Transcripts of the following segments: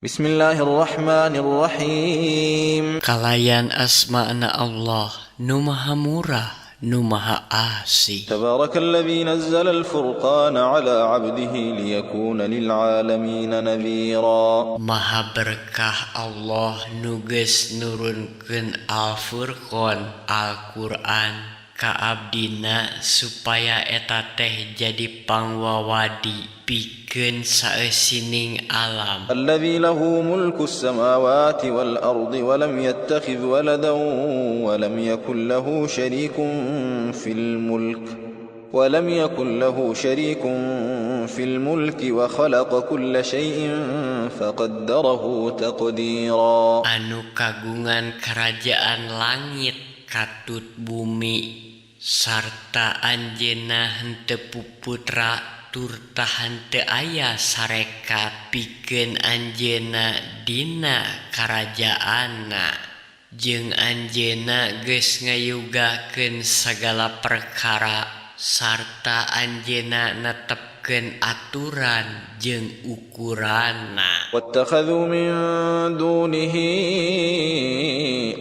Bismillahirrahmanirrahim. Kalayan asma'na Allah, nu maha murah, nu maha asih. Tabarakalladzi nazzala al-furqana ala 'abdihi liyakuna lil'alamin nadhira. Maha berkah Allah nu geus nurunkeun Al-Furqan, Al-Qur'an ka abdina supaya eta teh jadi pangwawadi pikeun saeusining alam. Alladzi lahu mulku as-samawati wal ardi wa lam yattakhidh waladan wa lam yakul lahu sharikun fil mulk ولم يكن له شريك في الملك وخلق كل شيء فقدره تقديرا. Anu kagungan kerajaan langit katut bumi sarta anjeunna henteu puputra turta henteu aya sarekat pikeun anjeunna dina karajaanna jeung anjeunna geus ngayugakeun sagala perkara sarta anjeunna netepkeun aturan jeung ukuranna. واتخذوا من دونه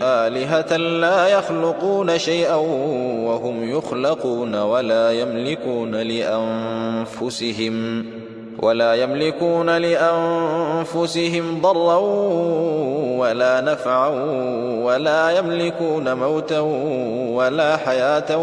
آلهة لا يخلقون شيئا وهم يخلقون ولا يملكون لأنفسهم ضرا ولا نفعا ولا يملكون موتا ولا حياة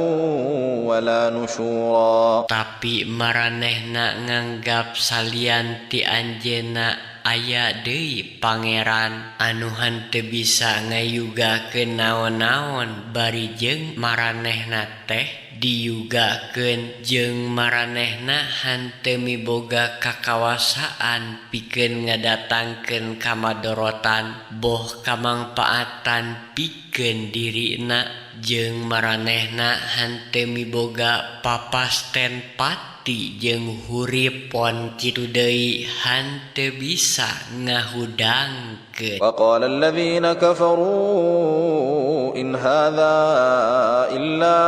ولا نشورا. Tapi maranehna nganggap salian ti anjeunna aya deui pangeran anu henteu bisa ngayugakeun naon-naon bari jeung maranehna teh diyugakeun jeung maranehna henteu miboga kakawasaan pikeun ngadatangkeun kamadorotan boh kamangpaatan pikeun dirina jeung maranehna henteu miboga papasten pati jeung hurip pon kitu deui henteu bisa ngahudangkeun. وقال الذين كفروا إن هذا إلا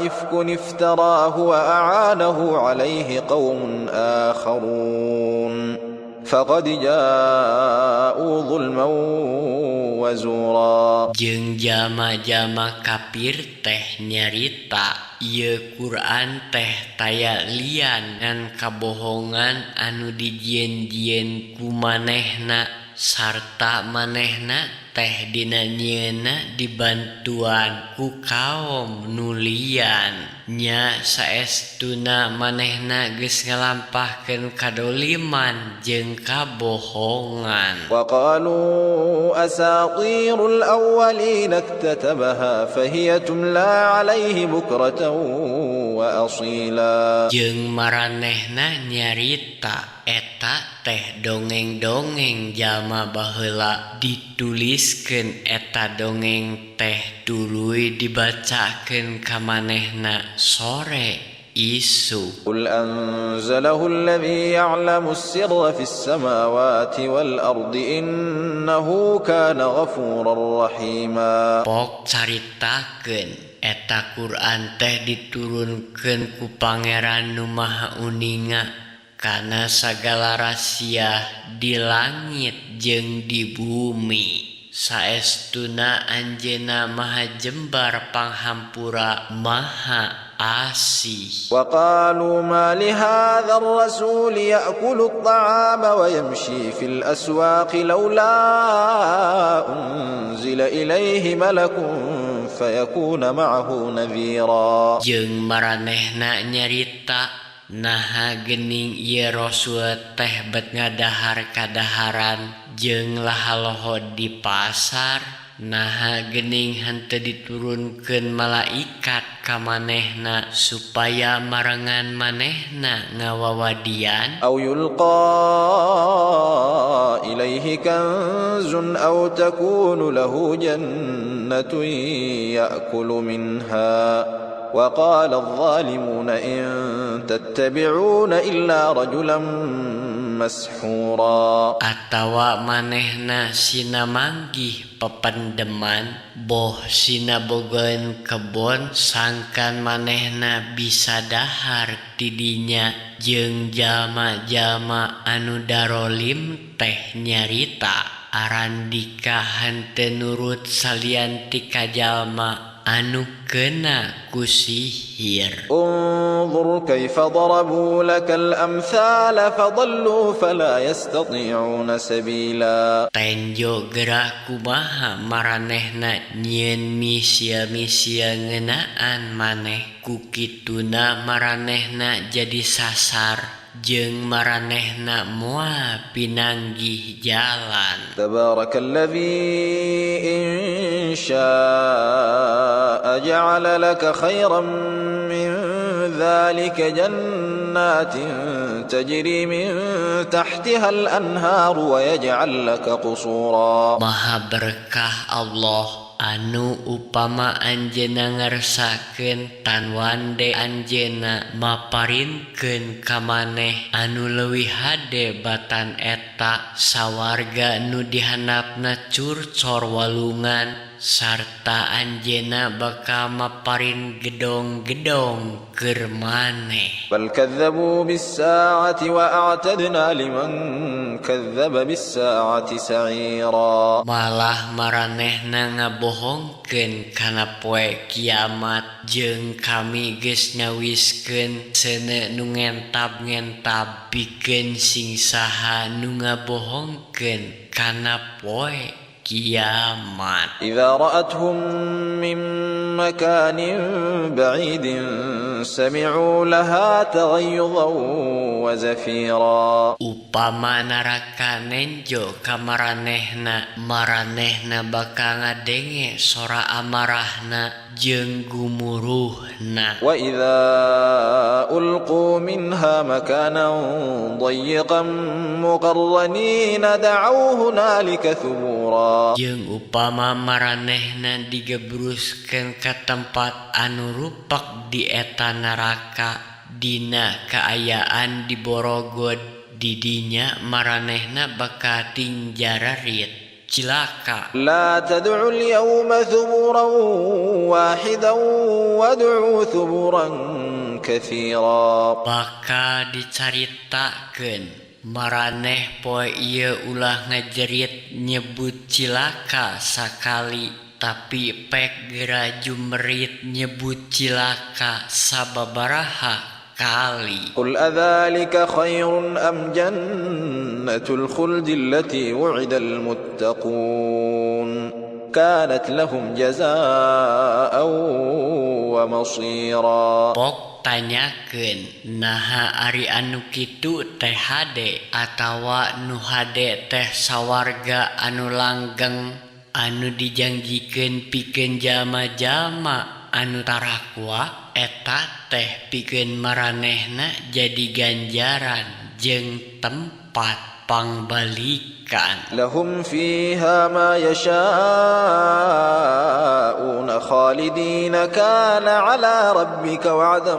إفك افتراه وأعانه عليه قوم آخرون فقد جاءوا ظلما وزورا. Jeung jama-jama kafir teh nyarita ieu Quran teh taya lian ngan kabohongan anu dijieun-jieun ku manehna sarta manehna teh dina nyieunna dibantuan ku kaum nu lian nya saestuna manehna geus ngalampahkeun kadoliman jeung kabohongan. وقالوا أساطير الأولين اكتتبها فهي تملى عليه بكرة وأصيلا. Jeung maranehna nyarita eta teh dongeng-dongeng jalma baheula dituliskeun eta dongeng teh tuluy dibacakeun ka manehna sore isu. قل أنزله الذي يعلم السر في السماوات والأرض إنه كان غفورا رحيما. Pok caritakeun eta Quran teh diturunkeun ku Pangeran nu Maha Uninga kana sagala rahasia di langit jeung di bumi saestuna anjeunna maha jembar panghampura maha asih. وقالوا ما لهذا الرسول يأكل الطعام ويمشي في الأسواق لولا أنزل إليه ملك فيكون معه نذيرا. Jeung maranehna nyarita naha geuning ieu rasul teh bet ngadahar kadaharan jeung lahalohod di pasar naha geuning henteu diturunkeun malaikat ka manehna supaya marangan manehna ngawawadian. أو يلقى إليه كنز أو تكون له جنة يأكل منها وقال الظالمون إن تتبعون إلا رجلا مسحورا atawa manehna sina manggih pependeman boh sina bogoen kebon sangkan manehna bisa dahar tidinya jeung jalma-jalma anu darolim teh nyarita arandika henteu nurut salian ti kajalma anu kena ku sihir. انظر كيف ضربوا لك الأمثال فضلوا فلا يستطيعون سبيلا Tenjo gerak kumaha maranehna nyieun misia-misia ngeunaan maneh ku kituna maranehna jadi sasar jeung maranehna moal pinanggih jalan. تبارك الذي إن شاء جعل لك خيرا من ذلك جنات تجري من تحتها الأنهار ويجعل لك قصورا Maha berkah Allah anu upama anjeunna ngarsakeun tan wande anjeunna maparinkeun ka maneh anu leuwih hade batan eta sawarga nu dihandapna curcor walungan sarta anjeunna bakal maparin gedong-gedong keur maneh. بل كذبوا بالساعة وأعتدنا لمن كذب بالساعة سعيرا Malah maranehna ngabohongkeun kana poe kiamat jeung kami geus nyawiskeun seuneu nu ngentab-ngentab pikeun sing saha nu ngabohongkeun kana poe kiamat. إذا رأتهم من مكان بعيد سمعوا لها تغيظا وزفيرا Upama naraka nenjo ka maranehna bakal ngadenge sora amarahna jeung gumuruhna. وإذا ألقوا منها مكانا ضيقا مقرنين دعوا هنالك ثبورا Jeung upama maranehna digebruskeun ka tempat anu rupak di eta neraka dina kaayaan diborogod didinya maranehna bakal tingjararit cilaka. لا تدعوا اليوم ثبورا واحدا وادعوا ثبورا كثيرا Bakal dicaritakeun maraneh poe ieu ulah ngajerit nyebut cilaka sakali tapi pek geura jumerit nyebut cilaka sababaraha kali. قل أذلك خير أم جنة الخلد التي وعد المتقون كانت لهم جزاء ومصيرا Pok tanyakeun naha ari anu kitu teh hade atawa nu hade teh sawarga anu langgeng anu dijanjikeun pikeun jalma-jalma anu tarakwa eta teh pikeun maranehna jadi ganjaran jeung tempat pangbalikan. لهم فيها ما يشاءون خالدين كان على ربك وعدا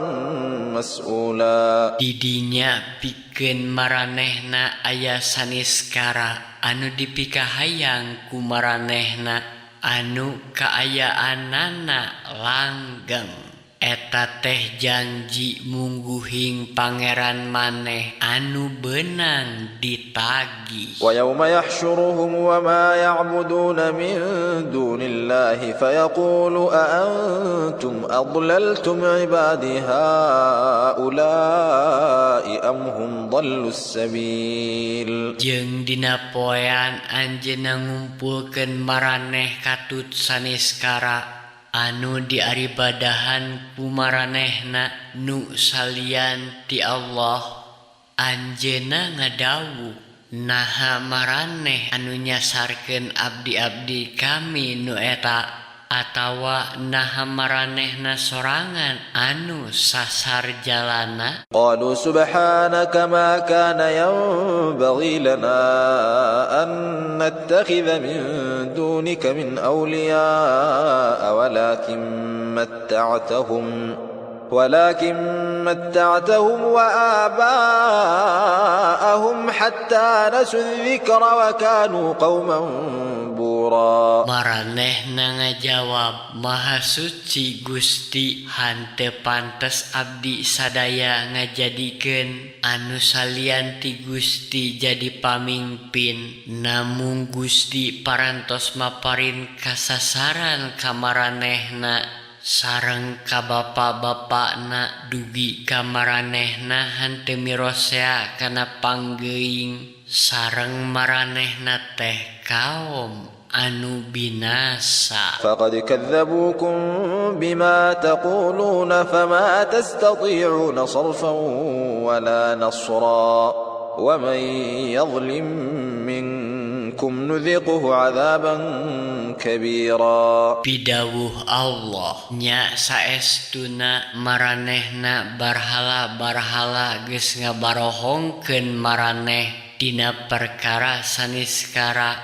مسؤولا Didinya pikeun maranehna aya saniskara anu dipikahayang ku maranehna anu kaayaanana langgeng. Eta teh janji mungguhing pangeran maneh anu beunang ditagih. ويوم يحشرهم وما يعبدون من دون الله فيقول أأنتم أضللتم عبادي هؤلاء أم هم ضلوا السبيل Jeung dina poean anjeunna ngumpulkeun maraneh katut saniskara anu diaribadahan ku maranehna nu salian ti Allah. Anjeunna ngadawuh naha maraneh anu nyasarkeun abdi-abdi kami nu eta atawa naha maranehna sorangan anu sasar jalana. قالوا سبحانك ما كان ينبغي لنا أن نتخذ من دونك من أولياء ولكن متعتهم وآباءهم حتى نسوا الذكر وكانوا قوما بورا. Maranehna ngajawab, Maha suci Gusti, hante pantes abdi sadaya ngajadikeun anu salian ti Gusti jadi pamimpin. Namung Gusti parantos maparin kasasaran ka maranehna sareng ka bapa-bapana dugi ka maranehna henteu mirosea kana panggeuing sareng maranehna teh kaum anu binasa. فقد كذبوكم بما تقولون فما تستطيعون صرفا ولا نصرا ومن يظلم منكم نذقه عذابا كبيرا. Pidawuh Allah nya saestuna maranehna barhala-barhala geus ngabarohongkeun maraneh dina perkara saniskara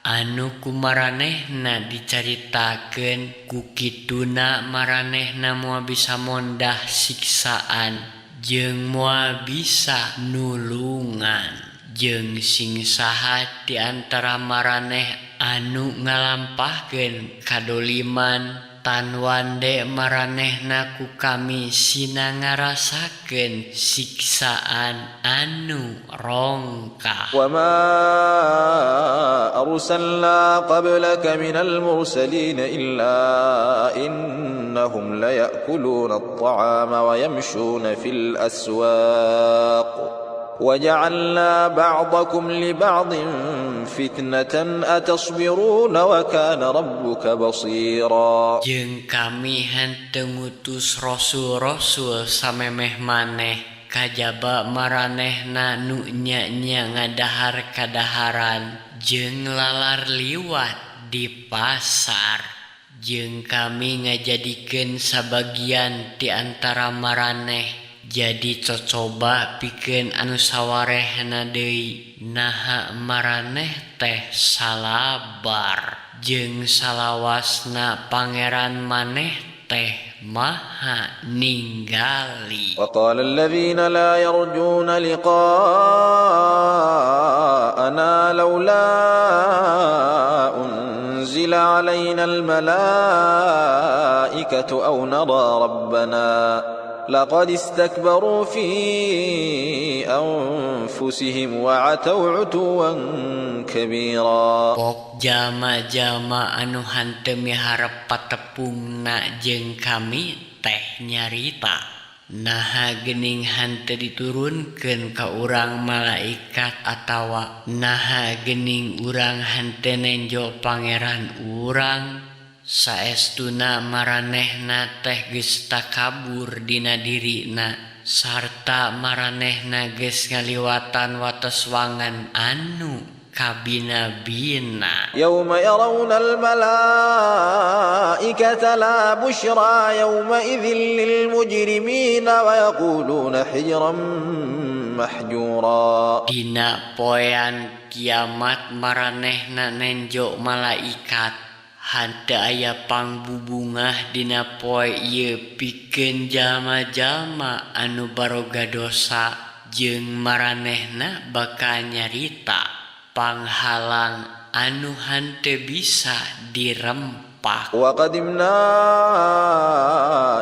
anu ku maranehna dicaritakeun, ku kituna maranehna moal bisa mondah siksaan jeung moal bisa nulungan. Jeung sing saha di antara maraneh anu ngalampahkeun kadoliman tan wande maranehna ku kami sina ngarasakeun siksaan anu rongkah. وما أرسلنا قبلك من المرسلين إلا إنهم ليأكلون الطعام ويمشون في الأسواق وجعلنا بعضكم لبعض فتنة أتصبرون وكان ربك بصيرا. Jeung kami henteu ngutus rasul-rasul samemeh maneh kajaba maranehna nu nya-nya ngadahar kadaharan jeung lalar liwat di pasar. Jeung kami ngajadikeun sabagian di antara maraneh jadi cocoba pikeun anu sawarehna deui. Naha maraneh teh salabar jeung salawasna pangeran maneh teh maha ninggali. وقال الذين لا يرجون لقاءنا لولا أنزل علينا الملائكة أو نرى ربنا لقد استكبروا في أنفسهم وعتوا عتوا كبيرا. Pok jama-jama anu henteu miharep patepungna jeung kami teh nyarita naha geuning henteu diturunkeun ka urang malaikat atawa naha geuning urang henteu nenjo pangeran urang. Saestuna maranehna teh geus takabur dina dirina sarta maranehna geus ngaliwatan wates wangan anu kabina-bina. يوم يرون الملائكة لا بشرى يومئذ للمجرمين ويقولون حجرا محجورا. Dina poean kiamat maranehna nenjo malaikat henteu aya pangbubungah dina poe ieu pikeun jalma-jalma anu baroga dosa jeung maranehna bakal nyarita panghalang anu henteu bisa dirempak. وقدمنا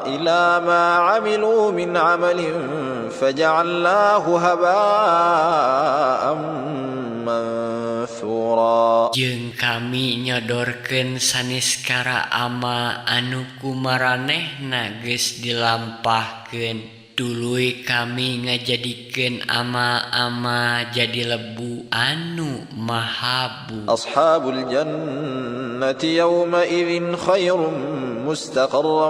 إلى ما عملوا من عمل فجعلناه هباء منثورا. Jeung kami nyodorkeun saniskara ama anu kumaranehna geus dilampahkeun. Tuluy kami ngajadikeun ama-ama jadi lebu anu mahabu. أصحاب الجنة يومئذ خير مستقرا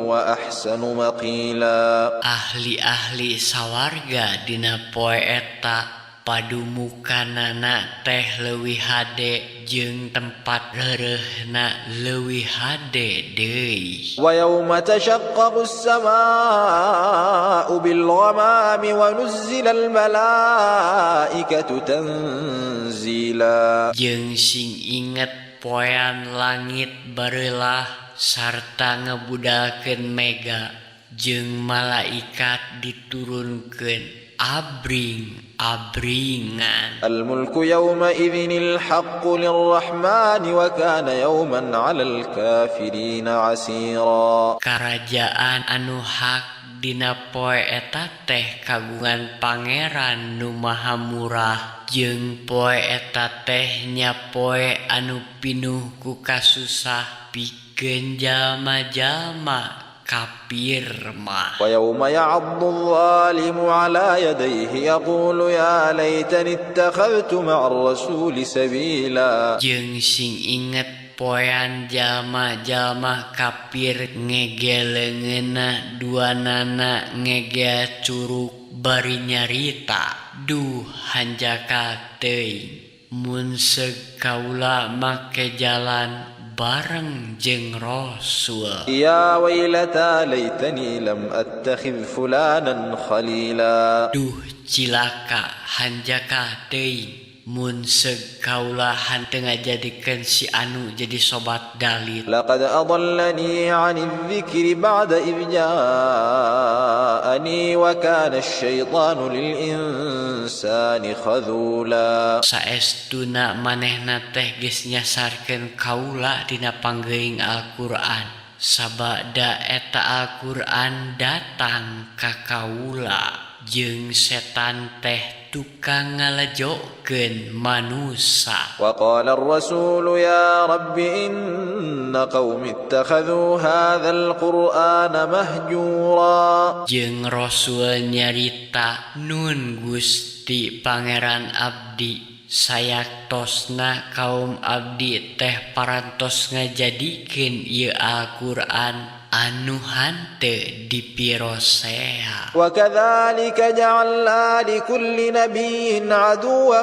وأحسن مقيلا. Ahli-ahli sawarga dina poe eta padumukanana teh leuwih hade jeung tempat reureuhna leuwih hade deui. ويوم تشقق السماء بالغمام ونزل الملائكة تنزيلا. Jeung sing inget poean langit bareulah sarta ngebudalkeun mega jeung malaikat diturunkeun abring-abringan. الملك يومئذ الحق للرحمن وكان يوما على الكافرين عسيرا. Karajaan anu hak dina poe eta teh kagungan pangeran nu maha murah, jeung poe eta teh nya poe anu pinuh ku kasusah pikeun jalma-jalma kafir mah. ويوم يعض الظالم على يديه يقول يا ليتني اتخذت مع الرسول سبيلا. Jeung sing inget poean jalma-jalma kafir ngegeleungeunna duanana ngege curug bari nyarita, duh hanjaka teuing mun seug kaula make jalan bareng jeung Rasul. يا ويلتى ليتني لم أتخذ فلانا خليلا. Duh cilaka hanjaka teuing mun seug kaula henteu ngajadikeun si anu jadi sobat dalit. لقد أضلني عن الذكر بعد إذ جاءني وكان الشيطان للإنسان خذولا. Saestuna manehna teh geus nyasarkeun kaula dina panggeuing Al-Qur'an. Sabada eta Al-Qur'an datang ka kaula, jeung setan teh tukang ngalejokeun manusa. وقال الرسول يا رب إن قوم اتخذوا هذا القرآن مهجورا. Jeung Rasul nyarita, nun Gusti Pangeran abdi, sayaktosna kaum abdi teh parantos ngajadikeun ieu Al-Qur'an anu hanteu dipirosea. وكذلك جعلنا لكل نبي عدوا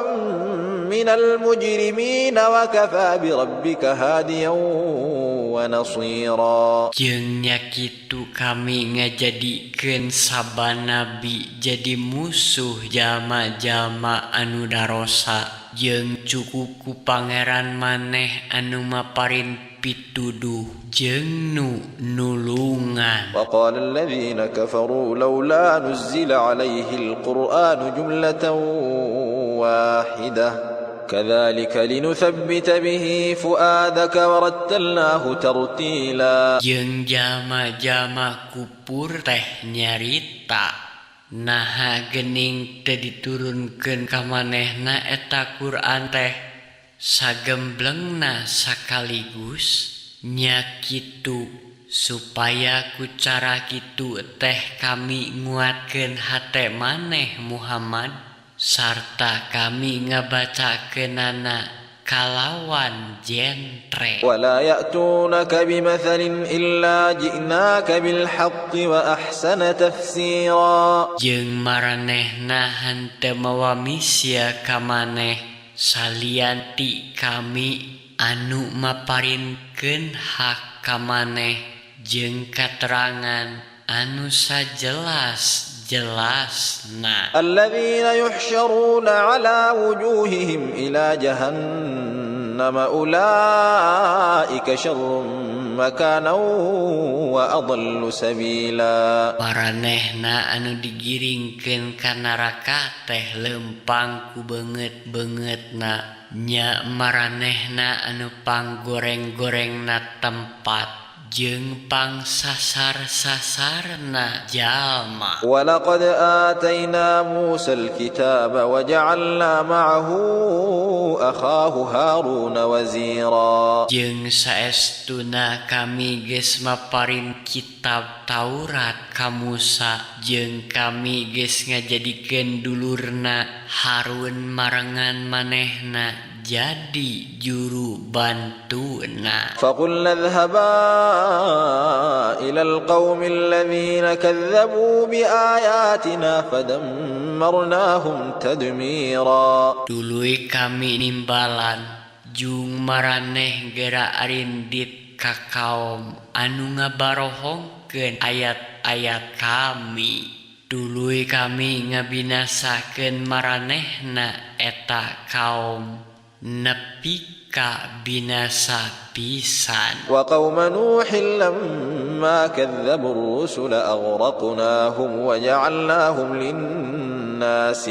من المجرمين وكفى بربك هاديا ونصيرا. Jeung nya kitu kami ngajadikeun saban nabi jadi musuh jalma-jalma anu darosa, jeung cukup ku pangeran maneh anu maparin pituduh jeung nu nulungan. وقال الذين كفروا لولا نزل عليه القرآن جملة واحدة كذلك لنثبت به فؤادك ورتلناه ترتيلا. Jeung jalma-jalma kupur teh nyarita, naha geuning teu diturunkeun ka manehna eta Qur'an teh sagemblengna sakaligus. Nya kitu supaya ku cara kitu teh kami nguatkeun hate maneh Muhammad, sarta kami ngabacakeunana kalawan jentre. ولا يأتونك بمثل إلا جئناك بالحق وأحسن تفسيرا. Jeung maranehna henteu mawa misya ka maneh salianti kami anu maparinkeun hak ka maneh jeung katerangan anu sajelas-jelasna. الذين يحشرون على وجوههم إلى جهنم أولئك شر مكانا وأضل سبيلا. Maranehna anu digiringkeun ka neraka teh lempang ku beungeut-beungeutna, nya maranehna anu panggoreng-gorengna tempat jeung pangsasar-sasarna jalma. ولقد آتينا موسى الكتاب وجعلنا معه أخاه هارون وزيرا. Jeung saestuna kami geus maparin kitab Taurat ka Musa, jeung kami geus ngajadikeun dulurna Harun marangan manehna jadi juru bantuna. فقلنا اذهبا إلى القوم الذين كذبوا بآياتنا فدمرناهم تدميرا. Dului kami nimbalan jung maraneh gera arindit ka kaum anu ngabarohongkeun ayat-ayat kami. Dului kami ngabinasakeun maranehna eta kaum nepi ka binasa pisan. وقوم نوح لما كذبوا الرسل أغرقناهم وجعلناهم للناس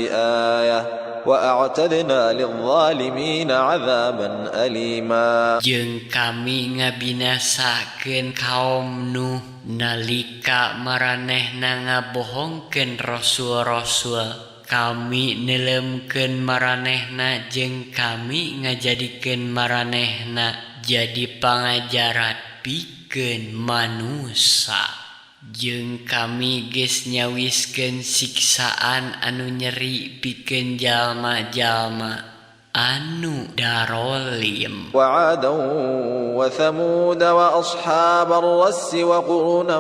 آية وأعتدنا للظالمين عذابا أليما. Jeung kami ngabinasakeun kaum Nuh nalika maranehna ngabohongkeun rasul-rasul. Kami nelemkeun maranehna jeung kami ngajadikeun maranehna jadi pangajaran pikeun manusia. Jeung kami geus nyawiskeun siksaan anu nyeri pikeun jalma-jalma anu darolim. وعادا وثمود وأصحاب الرس وقرونا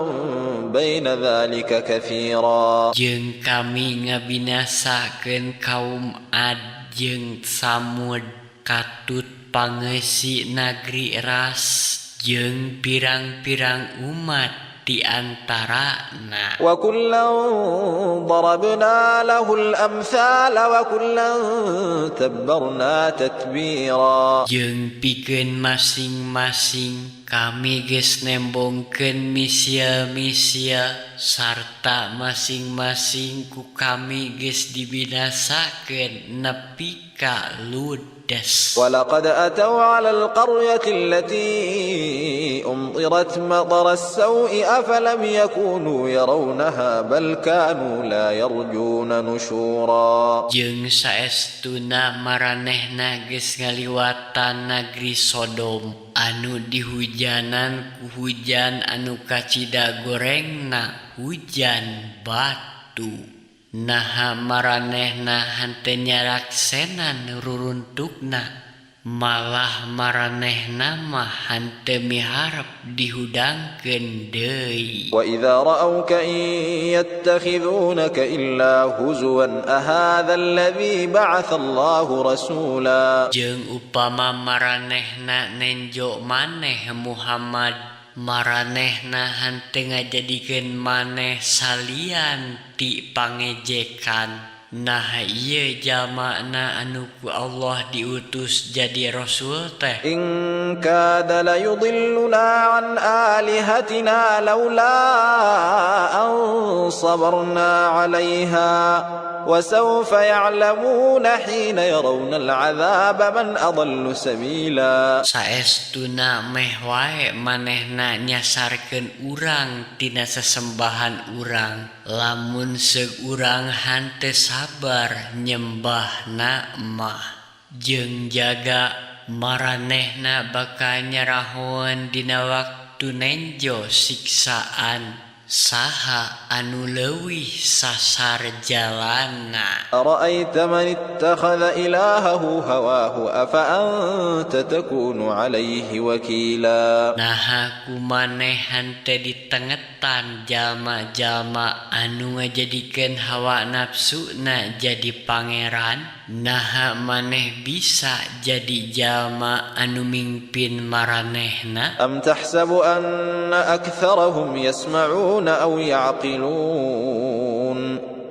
بين ذلك كثيرا. Jeung kami ngabinasakeun kaum Ad jeung Samud katut pangeussi nagri Ras jeung pirang-pirang umat di antarana. وكلا ضربنا له الأمثال وكلا تبرنا تتبيرا. Jeung pikeun masing-masing kami geus nembongkeun misia-misia sarta masing-masing ku kami geus dibinasakeun nepi ka ludes. ولقد أتوا على القرية التي أمطرت مطر السوء أفلم يكونوا يرونها بل كانوا لا يرجون نشورا. Jeung saestuna maranehna geus ngaliwatan nagri Sodom anu dihujanan ku hujan anu kacida gorengna hujan batu. Naha maranehna henteu nyaraksenan ruruntukna, malah maranehna mah henteu miharep dihudangkeun deui. وإذا رأوك إن يتخذونك إلا هزوا أهذا الذي بعث الله رسولا. Jeung upama maranehna nenjo maneh Muhammad, maranehna henteu ngajadikeun maneh salian ti pangejekan. Nah ieu jalmana anu ku Allah diutus jadi rasul teh. إن كاد ليضلنا عن آلهتنا لولا أن صبرنا عليها وسوف يعلمون حين يرون العذاب من أضل سبيلا. Saestuna meh wae manehna nyasarkeun urang tina sesembahan urang, lamun seug urang henteu sabar nyembahna mah. Jeung jaga maranehna bakal nyarahon dina waktu nenjo siksaan saha anu leuwih sasar jalanna. أرأيت من اتخذ إلهه هواه أفأنت تكون عليه وكيلا. Naha kumaneh henteu ditengetan jalma-jalma anu ngajadikeun hawa nafsuna jadi pangeran. Naha maneh bisa jadi jalma anu mingpin maranehna. أم تحسب أن أكثرهم يسمعون أو يعقلون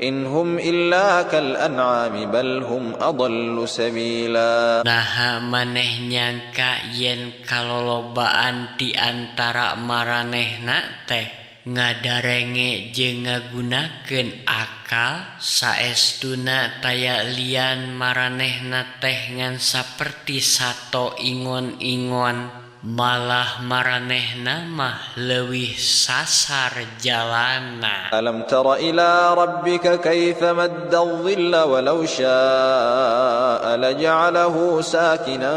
إن هم إلا كالأنعام بل هم أضل سبيلا. Naha maneh nyangka yen kalolobaan ti antara maranehna teh ngadarenge jeung ngagunakeun akal, saestuna taya lian maranehna teh ngan saperti sato ingon-ingon, malah maranehna mah leuwih sasar jalanna. ألم تر إلى ربك كيف مد الظل ولو شاء لجعله ساكنا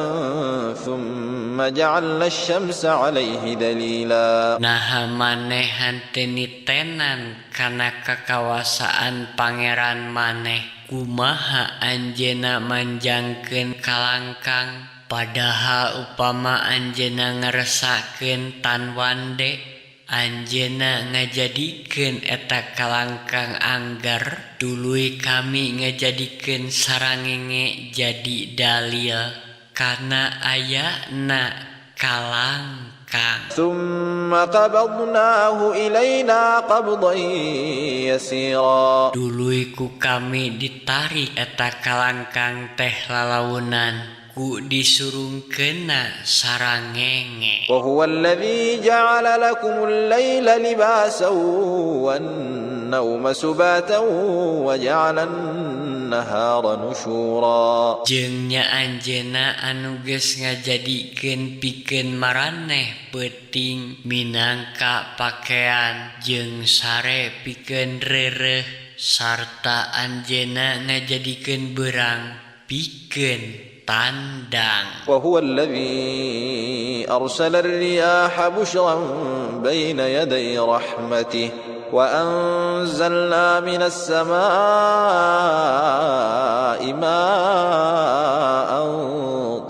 ثم جعلنا الشمس عليه دليلا. Naha maneh henteu nitenan kana kakawasaan pangeran maneh, kumaha anjeunna manjangkeun kalangkang, padahal upama anjeunna ngresakeun tan wande, anjeunna ngajadikeun eta kalangkang anggar. Tuluy kami ngajadikeun sarangenge jadi dalil kana ayana kalangkang. ثم قبضناه إلينا قبضا يسيرا. Tuluy ku kami ditarik eta kalangkang teh lalaunan ku disurungkeunna sarangenge. وهو الذي جعل لكم الليل لباسا والنوم سباتا وجعل النهار نشورا. Jeung nya anjeunna anu geus ngajadikeun pikeun maraneh peuting minangka pakean jeung sare pikeun reureuh sarta anjeunna ngajadikeun beurang pikeun tandang. وهو الذي أرسل الرياح بشرا بين يدي رحمته وأنزلنا من السماء ماء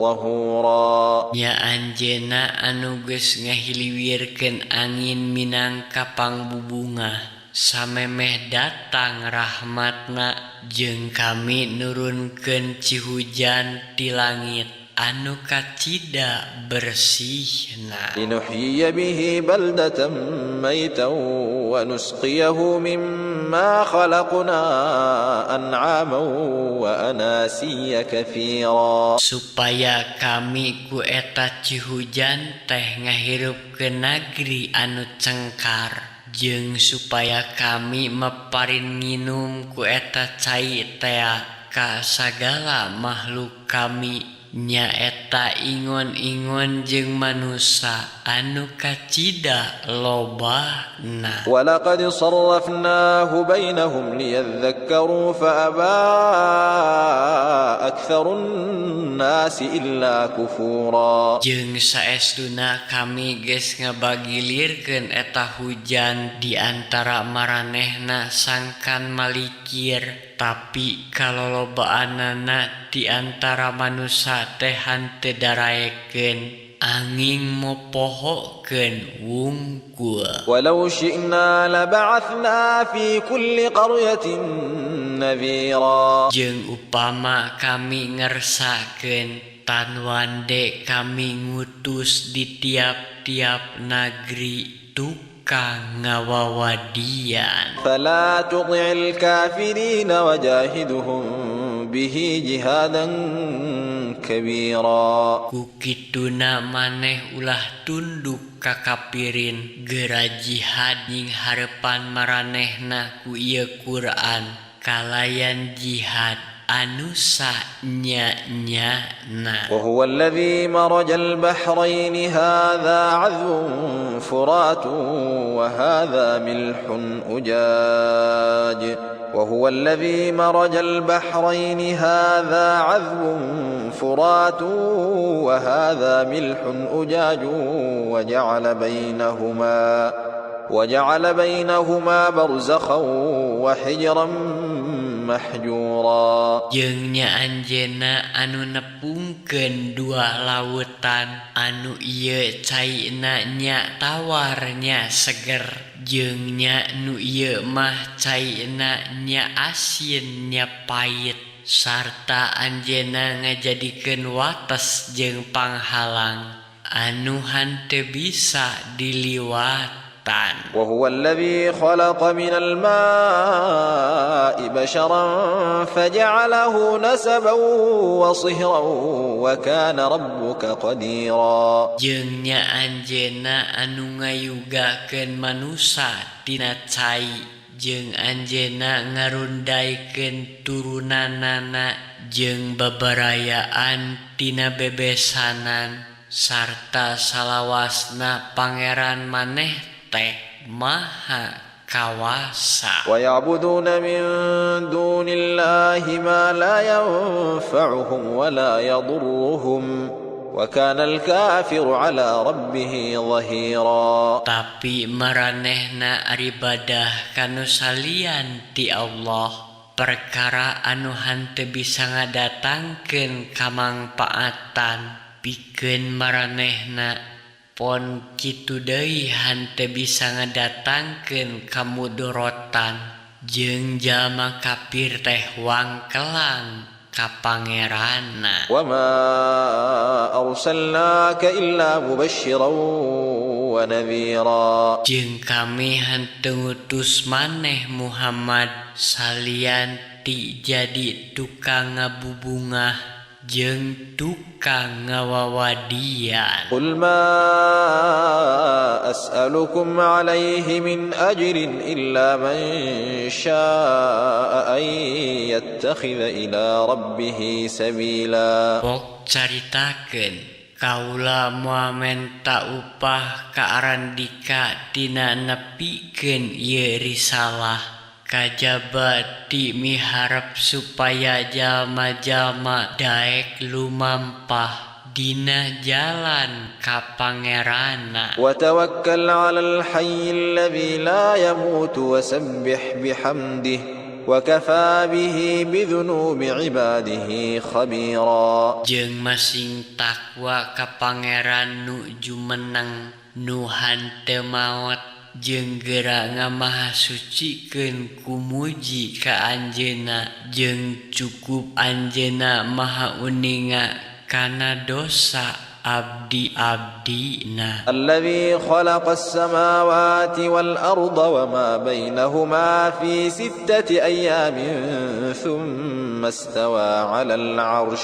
طهورا. Nya anjeunna anu geus ngahiliwirkeun angin minangka pangbubungah samemeh datang rahmatna jeung kami nurunkeun cihujan ti langit anu kacida bersihna. لنحيي به بلدة ميتا ونسقيه مما خلقنا أنعاما وأناسيا كثيرا. Supaya kami ku eta cihujan teh ngahirupkeun negeri anu cengkar jeung supaya kami meparin nginum ku eta cai teh ka sagala makhluk kami nya eta ingon-ingon jeung manusia anu kacida lobana. ولقد صرفناه بينهم ليذكروا فأبى أكثر الناس إلا كفورا. Jeung saestuna kami geus ngabagilirkeun eta hujan di antara maranehna sangkan malikir, tapi kalolobaanana di antara manusia teh henteu daraekeun angin mopohokeun wungkul. ولو شئنا لبعثنا في كل قرية نذيرا. Jeung upama kami ngersakeun tan wande kami ngutus di tiap-tiap negeri tukang ngawawadian. فلا تطع الكافرين وجاهدهم به جهادا كبيرا. Ku kituna maneh ulah tunduk ka kapirin geura jihad ning harepan maranehna ku ieu Quran kalayan jihad anu sanya-nyana. وهو الذي مرج البحرين هذا عذب فرات وهذا ملح أجاج. وهو الذي مرج البحرين هذا عذب فرات وهذا ملح أجاج وجعل بينهما برزخا وحجرا mahjura. Jeung nya anjeunna anu nepungkeun dua lautan anu ieu caina nya tawar nya seger jeung nya nu ieu mah caina nya asin nya pait sarta anjeunna ngajadikeun wates jeung panghalang anu henteu bisa diliwat. وهو الذي خلق من الماء بشرا فجعله نسبا وصهرا وكان ربك قديرا. Jeung nya anjeunna anu ngayugakeun manusa tina cai jeung anjeunna ngarundaikeun turunanana jeung babarayaan tina bebesanan sarta salawasna pangeran maneh teh maha kawasa. ويعبدون من دون الله ما لا ينفعهم ولا يضرهم وكان الكافر على ربه ظهيرا. Tapi maranehna aribadah kanu salian ti Allah perkara anu henteu bisa ngadatangkeun kamangpaatan pikeun maranehna pon kitu deui henteu bisa ngadatangkeun kamudorotan jeung jalma kafir teh wangkelang ka pangeranna. وما أرسلناك إلا مبشرا ونذيرا. Jeung kami henteu ngutus maneh Muhammad salian ti jadi tukang ngabubungah jeung tukang ngawawadian. قل ما أسألكم عليه من أجر إلا من شاء أن يتخذ إلى ربه سبيلا. Pok caritakeun kaula moal menta upah ka arandika tina nepikeun ieu risalah. Kajaba ti miharep supaya jalma-jalma daek lumampah dina jalan ka Pangeranna. وتوكل على الحي الذي لا يموت وسبح بحمده وكفى به بذنوب عباده خبيرا. Jeung masing takwa ka Pangeran nu jumeneng nu hanteu maot jeung geura ngamahasucikeun kumuji ka Anjeunna jeung cukup Anjeunna maha uninga kana dosa abdi-abdina. الذي خلق السماوات والأرض وما بينهما في 6 أيام ثم استوى على العرش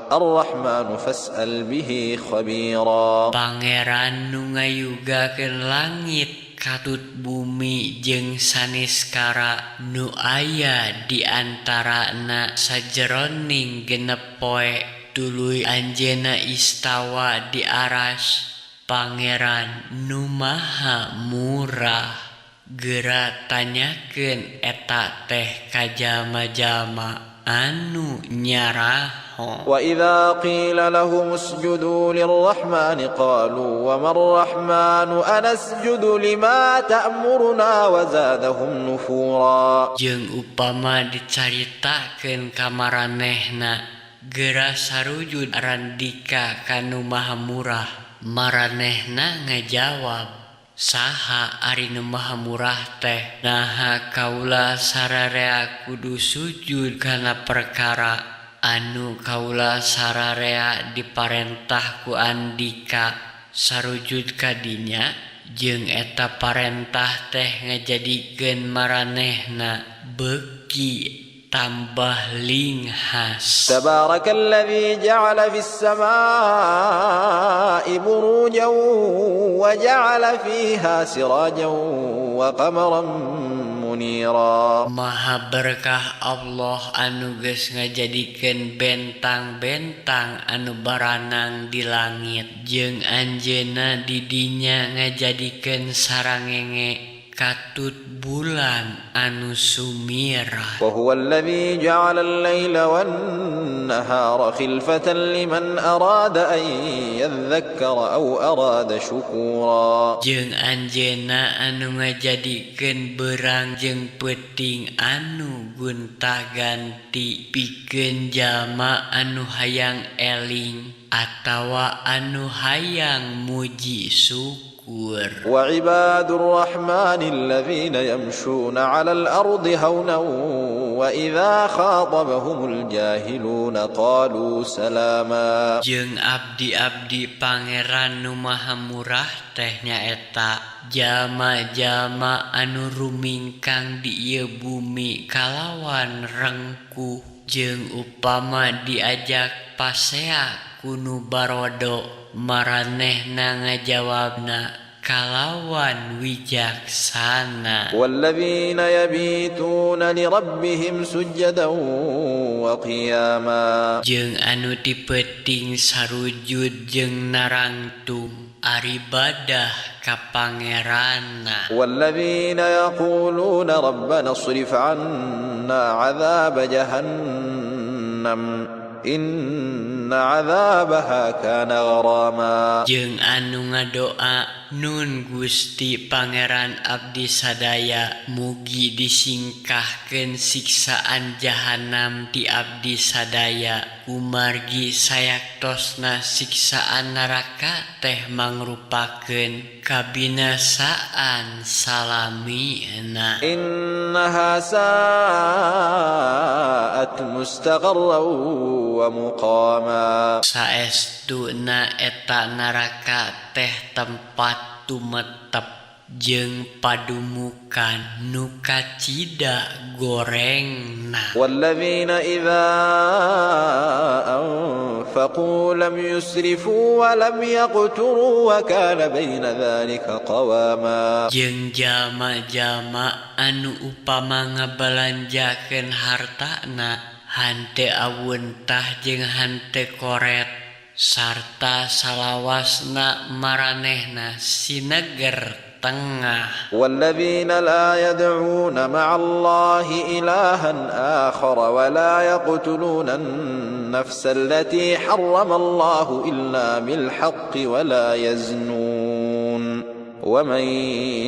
الرحمن فاسأل به خبيرا. Pangeran nu ngayugakeun langit katut bumi jeung saniskara nu aya di antarana sajeroning genep poe tuluy Anjeunna istawa di aras. Pangeran nu maha murah geura tanyakeun eta teh ka jalma-jalma anu nyaraho. وإذا قيل لهم اسجدوا للرحمن قالوا وما الرحمن أنسجد لما تأمرنا وزادهم نفورا. Jeung upama dicaritakeun ka maranehna geura sarujud arandika kanu maha murah, maranehna ngajawab, saha ari nu maha murah teh? Naha kaula sararea kudu sujud kana perkara anu kaula sararea diparentah ku Andika sarujud ka dinya, jeung eta parentah teh ngajadikeun maranehna beuki tambah linghas. تبارك الذي جعل في السماء بروجا وجعل فيها سراجا وقمرا منيرا. Maha berkah Allah anu geus ngajadikeun bentang-bentang anu baranang di langit, jeung Anjeunna di dinya ngajadikeun sarangenge katut bulan anu sumirah. وهو الذي جعل الليل والنهار خلفة لمن أراد أن يذكر أو أراد شكورا. Jeung Anjeunna anu ngajadikeun beurang jeung peuting anu gonta-ganti pikeun jalma anu hayang eling atawa anu hayang muji syukur. وعباد الرحمن الذين يمشون على الأرض هونا وإذا خاطبهم الجاهلون قالوا سلاما. Jeung abdi-abdi Pangeran nu maha murah teh nyaeta jalma-jalma anu rumingkang di ieu bumi kalawan rengkuh, jeung upama diajak pasea kunu barodo maranehna ngajawabna kalawan wijaksana. والذين يبيتون لربهم سجدا وقياما. Jeung anu dipeuting sarujud jeung narangtung aribadah ka Pangeranna. والذين يقولون ربنا اصرف عنا عذاب جهنم إن عذابها كان غراما. Jeung anu ngadoa nun Gusti Pangeran abdi sadaya mugi disingkahkeun siksaan jahanam ti abdi sadaya, umargi sayaktosna siksaan neraka teh mangrupakeun kabinasaan salamina. إنها ساءت مستقرا ومقاما. Saestuna eta neraka teh tempat tumetep jeung padumukan nu kacida gorengna. والذين إذا أنفقوا لم يسرفوا ولم يقتروا وكان بين ذلك قواما. Jeung jalma-jalma anu upama ngabalanjakeun hartana hante awuntah jeung hante koret sarta salawasna maranehna sineger tengah. والذين لا يدعون مع الله إلها آخر ولا يقتلون النفس التي حرم الله إلا بالحق ولا يزنون ومن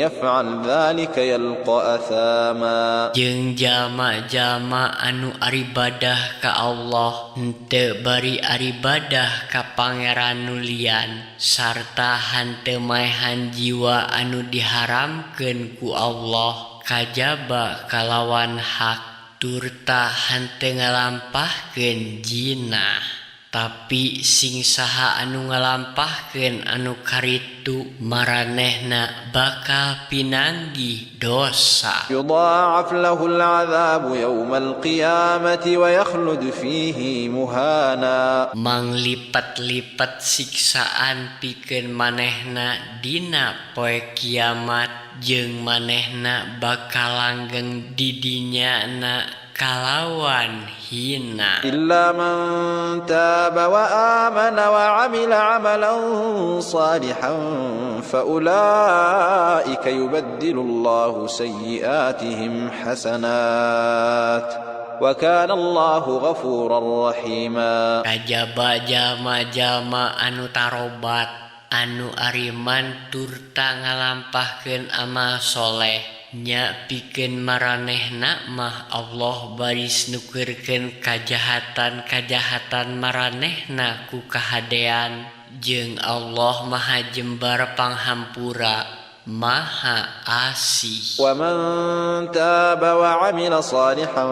يفعل ذلك يلقى أثاما. Jeung jalma-jalma anu aribadah ka Allah henteu bari aribadah ka pangeran nu lian sarta henteu maehan jiwa anu diharamkeun ku Allah kajaba kalawan hak turta henteu ngalampahkeun jinah. Tapi sing saha anu ngalampahkeun anu karitu maranehna bakal pinanggih dosa. يضاعف له العذاب يوم القيامة ويخلد فيه مهانا. Manglipat-lipat siksaan pikeun manehna dina poe kiamat jeung manehna bakal langgeng di dinyana kalawan hina. إلا من تاب وآمن وعمل عملا صالحا فأولئك يبدل الله سيئاتهم حسنات وكان الله غفورا رحيما. Kajaba jalma-jalma anu tarobat anu ariman turta ngalampahkeun amal soleh nya pikeun maranehna mah Allah baris nukeurkeun kajahatan-kajahatan maranehna ku kahadean jeung Allah maha jembar panghampura maha asih. ومن تاب وعمل صالحا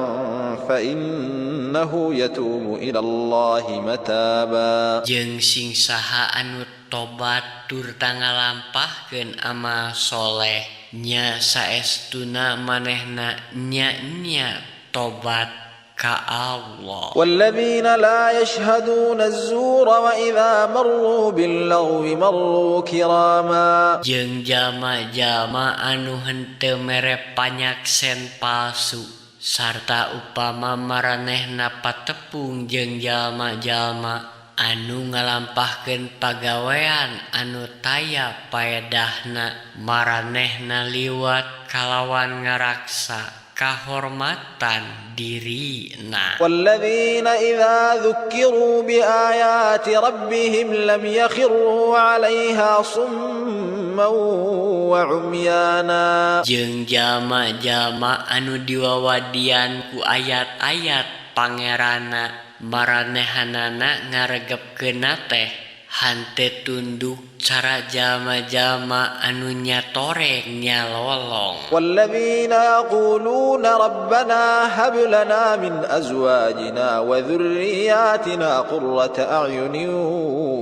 فإنه يتوب إلى الله متابا. Jeung sing saha anu tobat turta ngalampahkeun amal soleh nya saestuna manehna nya tobat ka Allah. والذين لا يشهدون الزور وإذا مروا باللغو مروا كراما. Jeung jalma-jalma anu henteu mere panyaksen palsu sarta upama maranehna patepung jeung jalma-jalma anu ngalampahkeun pagawean anu taya paedahna maranehna liwat kalawan ngaraksa kahormatan dirina. والذين إذا ذكروا بآيات ربهم لم يخروا عليها صما وعميانا. Jeung jalma-jalma anu diwawadian ku ayat-ayat pangeranna maranehanana ngaregepkeunna teh hante tunduk cara jalma-jalma anu nyatoreng nyalolong. والذين يقولون ربنا هب لنا من أزواجنا وذرياتنا قرة أعين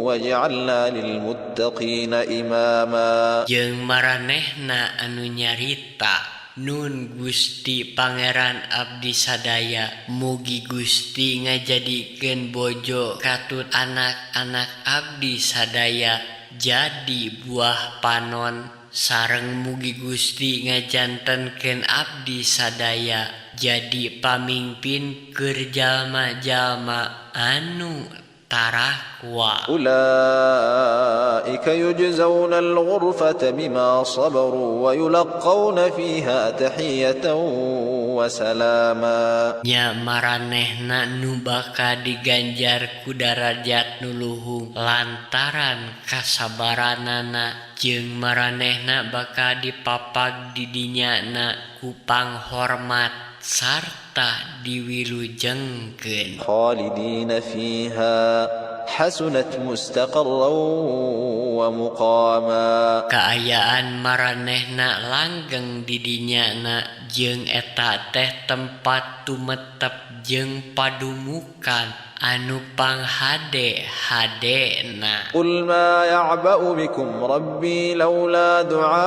واجعلنا للمتقين إماما. Jeung maranehna anu nyarita Nun Gusti Pangeran abdi sadaya mugi Gusti ngajadikeun bojo katut anak-anak abdi sadaya jadi buah panon sareng mugi Gusti ngajantenkeun abdi sadaya jadi pamimpin keur jalma-jalma anu tarakwa. أولئك يجزون الغرفة بما صبروا ويلقون فيها تحية وسلاما. Nya maranehna nu bakal diganjar ku darajat nu luhung lantaran kasabaranana jeung maranehna bakal dipapag di dinyana ku panghormat sarta diwilujengkeun. خالدين فيها حسنت مستقرا ومقاما. Kaayaan maranehna langgeng di dinyana jeung eta teh tempat tumetep jeung padumukan anu panghade-hadena. قل ما يعبأ بكم ربي لولا دعاؤكم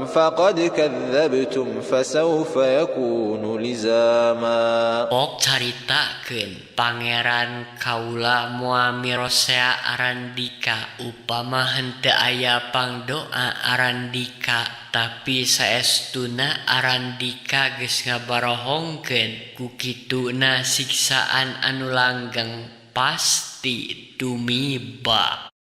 فقد كذبتم فسوف يكون لزاما. Ok caritakeun pangeran kaula moal mirosea Arandika upama henteu aya pangdoa Arandika tapi saestuna Arandika geus ngabarohongkeun ku kituna siksaan anu langgeng pasti tumiba.